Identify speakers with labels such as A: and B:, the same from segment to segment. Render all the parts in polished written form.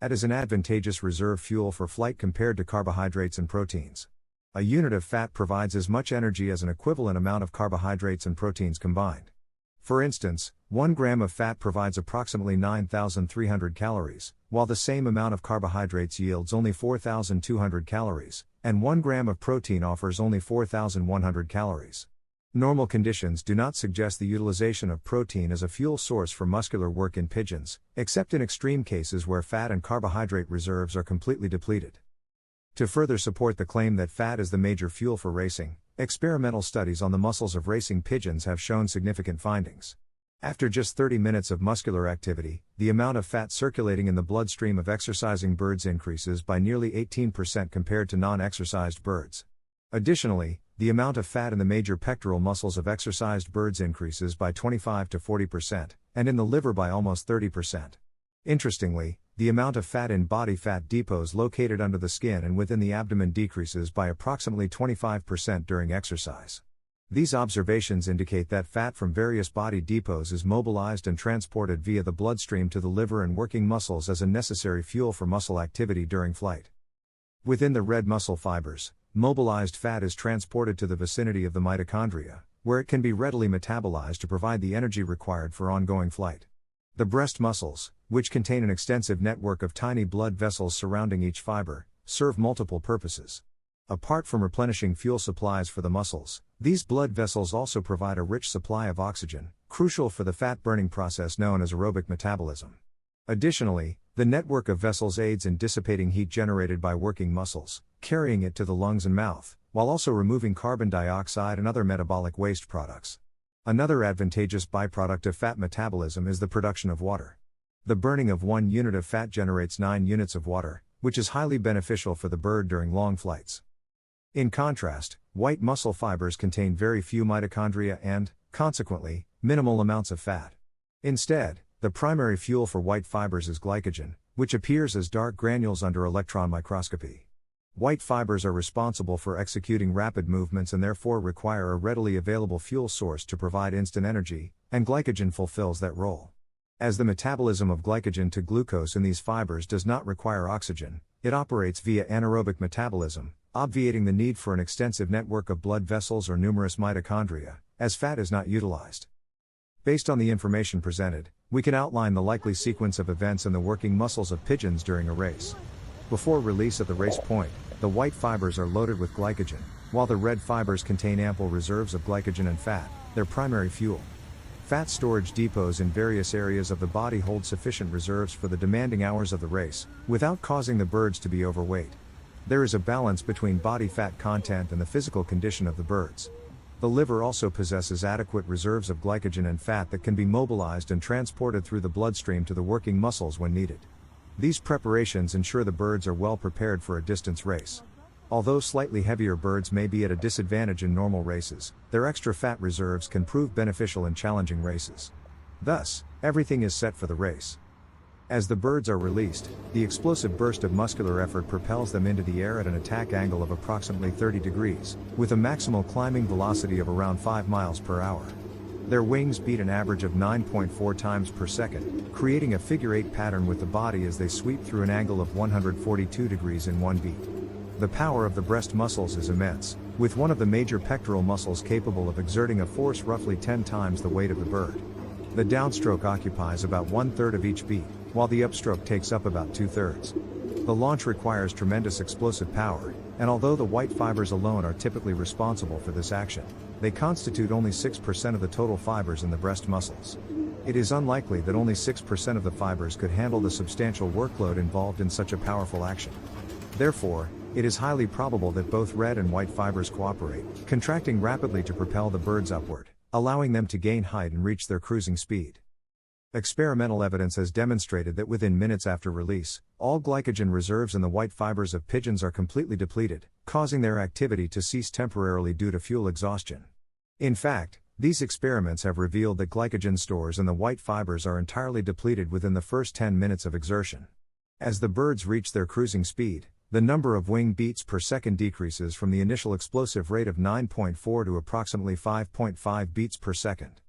A: Fat is an advantageous reserve fuel for flight compared to carbohydrates and proteins. A unit of fat provides as much energy as an equivalent amount of carbohydrates and proteins combined. For instance, 1 gram of fat provides approximately 9,300 calories, while the same amount of carbohydrates yields only 4,200 calories, and 1 gram of protein offers only 4,100 calories. Normal conditions do not suggest the utilization of protein as a fuel source for muscular work in pigeons, except in extreme cases where fat and carbohydrate reserves are completely depleted. To further support the claim that fat is the major fuel for racing, experimental studies on the muscles of racing pigeons have shown significant findings. After just 30 minutes of muscular activity, the amount of fat circulating in the bloodstream of exercising birds increases by nearly 18% compared to non-exercised birds. Additionally, the amount of fat in the major pectoral muscles of exercised birds increases by 25 to 40%, and in the liver by almost 30%. Interestingly, the amount of fat in body fat depots located under the skin and within the abdomen decreases by approximately 25% during exercise. These observations indicate that fat from various body depots is mobilized and transported via the bloodstream to the liver and working muscles as a necessary fuel for muscle activity during flight. Within the red muscle fibers, mobilized fat is transported to the vicinity of the mitochondria, where it can be readily metabolized to provide the energy required for ongoing flight. The breast muscles, which contain an extensive network of tiny blood vessels surrounding each fiber, serve multiple purposes. Apart from replenishing fuel supplies for the muscles, these blood vessels also provide a rich supply of oxygen, crucial for the fat-burning process known as aerobic metabolism. Additionally, the network of vessels aids in dissipating heat generated by working muscles, carrying it to the lungs and mouth, while also removing carbon dioxide and other metabolic waste products. Another advantageous byproduct of fat metabolism is the production of water. The burning of 1 unit of fat generates 9 units of water, which is highly beneficial for the bird during long flights. In contrast, white muscle fibers contain very few mitochondria and, consequently, minimal amounts of fat. Instead, the primary fuel for white fibers is glycogen, which appears as dark granules under electron microscopy. White fibers are responsible for executing rapid movements and therefore require a readily available fuel source to provide instant energy, and glycogen fulfills that role. As the metabolism of glycogen to glucose in these fibers does not require oxygen, it operates via anaerobic metabolism, obviating the need for an extensive network of blood vessels or numerous mitochondria, as fat is not utilized. Based on the information presented, we can outline the likely sequence of events in the working muscles of pigeons during a race. Before release at the race point, the white fibers are loaded with glycogen, while the red fibers contain ample reserves of glycogen and fat, their primary fuel. Fat storage depots in various areas of the body hold sufficient reserves for the demanding hours of the race, without causing the birds to be overweight. There is a balance between body fat content and the physical condition of the birds. The liver also possesses adequate reserves of glycogen and fat that can be mobilized and transported through the bloodstream to the working muscles when needed. These preparations ensure the birds are well prepared for a distance race. Although slightly heavier birds may be at a disadvantage in normal races, their extra fat reserves can prove beneficial in challenging races. Thus, everything is set for the race. As the birds are released, the explosive burst of muscular effort propels them into the air at an attack angle of approximately 30 degrees, with a maximal climbing velocity of around 5 miles per hour. Their wings beat an average of 9.4 times per second, creating a figure-8 pattern with the body as they sweep through an angle of 142 degrees in one beat. The power of the breast muscles is immense, with one of the major pectoral muscles capable of exerting a force roughly 10 times the weight of the bird. The downstroke occupies about 1/3 of each beat, while the upstroke takes up about 2/3. The launch requires tremendous explosive power, and although the white fibers alone are typically responsible for this action, they constitute only 6% of the total fibers in the breast muscles. It is unlikely that only 6% of the fibers could handle the substantial workload involved in such a powerful action. Therefore, it is highly probable that both red and white fibers cooperate, contracting rapidly to propel the birds upward, allowing them to gain height and reach their cruising speed. Experimental evidence has demonstrated that within minutes after release, all glycogen reserves in the white fibers of pigeons are completely depleted, causing their activity to cease temporarily due to fuel exhaustion. In fact, these experiments have revealed that glycogen stores in the white fibers are entirely depleted within the first 10 minutes of exertion. As the birds reach their cruising speed, the number of wing beats per second decreases from the initial explosive rate of 9.4 to approximately 5.5 beats per second.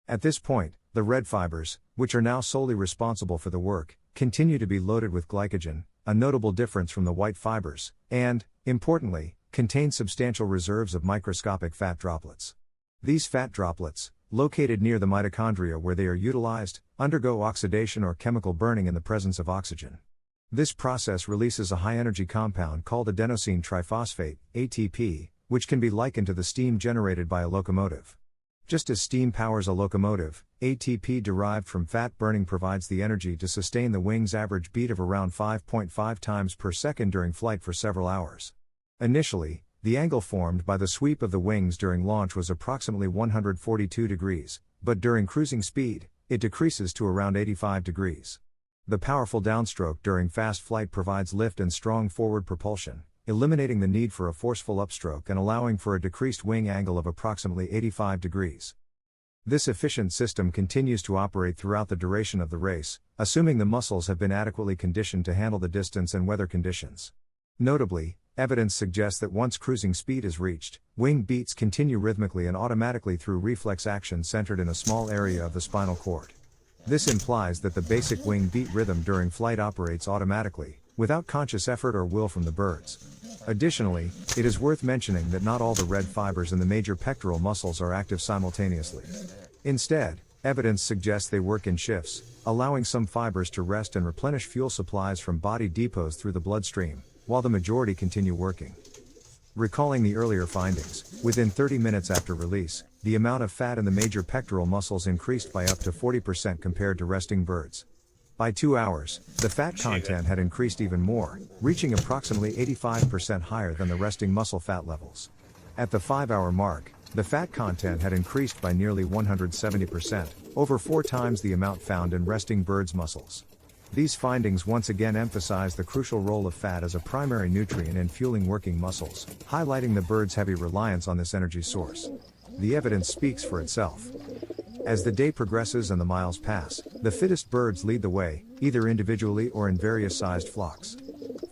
A: At this point, the red fibers, which are now solely responsible for the work, continue to be loaded with glycogen, a notable difference from the white fibers, and, importantly, contain substantial reserves of microscopic fat droplets. These fat droplets, located near the mitochondria where they are utilized, undergo oxidation or chemical burning in the presence of oxygen. This process releases a high-energy compound called adenosine triphosphate, ATP, which can be likened to the steam generated by a locomotive. Just as steam powers a locomotive, ATP derived from fat burning provides the energy to sustain the wing's average beat of around 5.5 times per second during flight for several hours. Initially, the angle formed by the sweep of the wings during launch was approximately 142 degrees, but during cruising speed, it decreases to around 85 degrees. The powerful downstroke during fast flight provides lift and strong forward propulsion, eliminating the need for a forceful upstroke and allowing for a decreased wing angle of approximately 85 degrees. This efficient system continues to operate throughout the duration of the race, assuming the muscles have been adequately conditioned to handle the distance and weather conditions. Notably, evidence suggests that once cruising speed is reached, wing beats continue rhythmically and automatically through reflex action centered in a small area of the spinal cord. This implies that the basic wing beat rhythm during flight operates automatically, without conscious effort or will from the birds. Additionally, it is worth mentioning that not all the red fibers in the major pectoral muscles are active simultaneously. Instead, evidence suggests they work in shifts, allowing some fibers to rest and replenish fuel supplies from body depots through the bloodstream, while the majority continue working. Recalling the earlier findings, within 30 minutes after release, the amount of fat in the major pectoral muscles increased by up to 40% compared to resting birds. By 2 hours, the fat content had increased even more, reaching approximately 85% higher than the resting muscle fat levels. At the 5-hour mark, the fat content had increased by nearly 170%, over 4 times the amount found in resting birds' muscles. These findings once again emphasize the crucial role of fat as a primary nutrient in fueling working muscles, highlighting the bird's heavy reliance on this energy source. The evidence speaks for itself. As the day progresses and the miles pass, the fittest birds lead the way, either individually or in various sized flocks.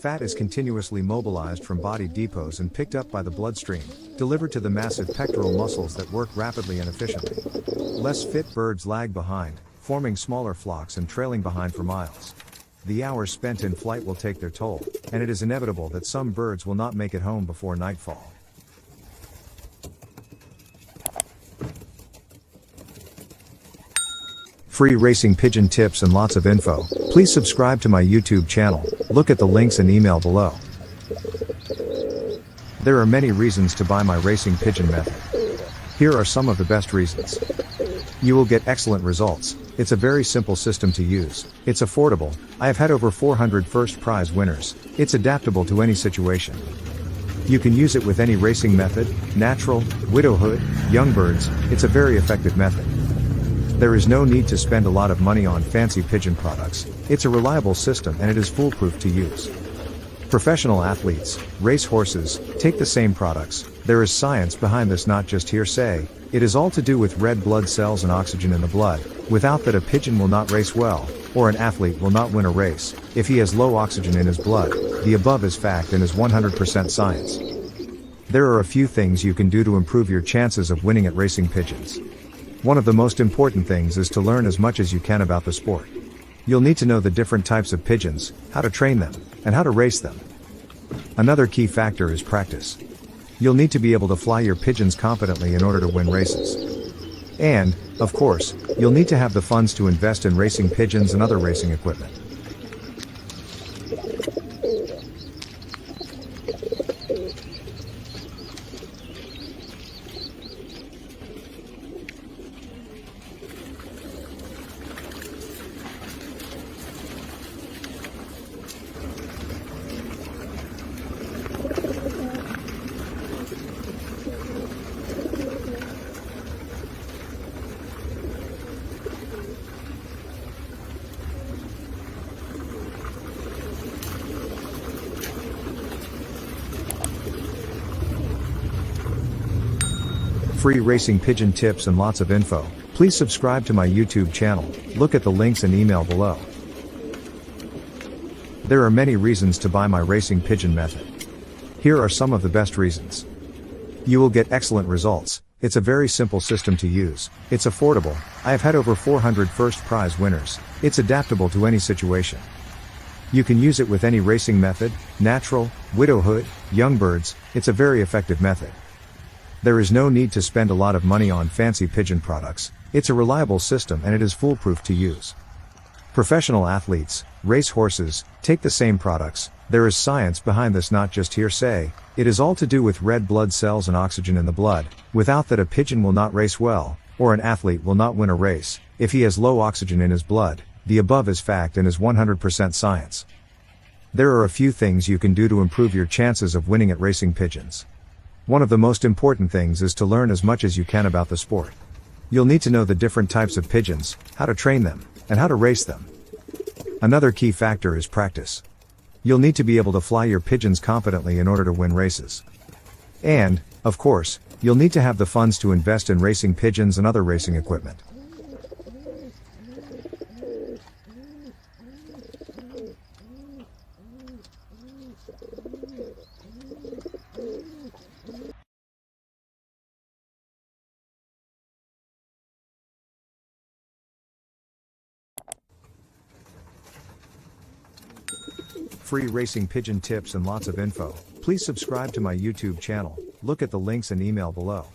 A: Fat is continuously mobilized from body depots and picked up by the bloodstream, delivered to the massive pectoral muscles that work rapidly and efficiently. Less fit birds lag behind, forming smaller flocks and trailing behind for miles. The hours spent in flight will take their toll, and it is inevitable that some birds will not make it home before nightfall. Free racing pigeon tips and lots of info. Please subscribe to my YouTube channel, look at the links and email below. There are many reasons to buy my racing pigeon method. Here are some of the best reasons. You will get excellent results. It's a very simple system to use. It's affordable. I have had over 400 first prize winners. It's adaptable to any situation. You can use it with any racing method, natural, widowhood, young birds. It's a very effective method. There is no need to spend a lot of money on fancy pigeon products. It's a reliable system and it is foolproof to use. Professional athletes, race horses, take the same products. There is science behind this, not just hearsay. It is all to do with red blood cells and oxygen in the blood. Without that, a pigeon will not race well, or an athlete will not win a race. If he has low oxygen in his blood, the above is fact and is 100% science. There are a few things you can do to improve your chances of winning at racing pigeons. One of the most important things is to learn as much as you can about the sport. You'll need to know the different types of pigeons, how to train them, and how to race them. Another key factor is practice. You'll need to be able to fly your pigeons competently in order to win races. And, of course, you'll need to have the funds to invest in racing pigeons and other racing equipment. Free racing pigeon tips and lots of info. Please subscribe to my YouTube channel, look at the links and email below. There are many reasons to buy my racing pigeon method. Here are some of the best reasons. You will get excellent results. It's a very simple system to use, it's affordable, I have had over 400 first prize winners, it's adaptable to any situation. You can use it with any racing method, natural, widowhood, young birds, it's a very effective method. There is no need to spend a lot of money on fancy Pigeon products, it's a reliable system and it is foolproof to use. Professional athletes, race horses, take the same products, there is science behind this, not just hearsay, it is all to do with red blood cells and oxygen in the blood, without that a pigeon will not race well, or an athlete will not win a race, if he has low oxygen in his blood, the above is fact and is 100% science. There are a few things you can do to improve your chances of winning at racing pigeons. One of the most important things is to learn as much as you can about the sport. You'll need to know the different types of pigeons, how to train them, and how to race them. Another key factor is practice. You'll need to be able to fly your pigeons competently in order to win races. And, of course, you'll need to have the funds to invest in racing pigeons and other racing equipment. Free racing pigeon tips and lots of info. Please subscribe to my YouTube channel, look at the links and email below.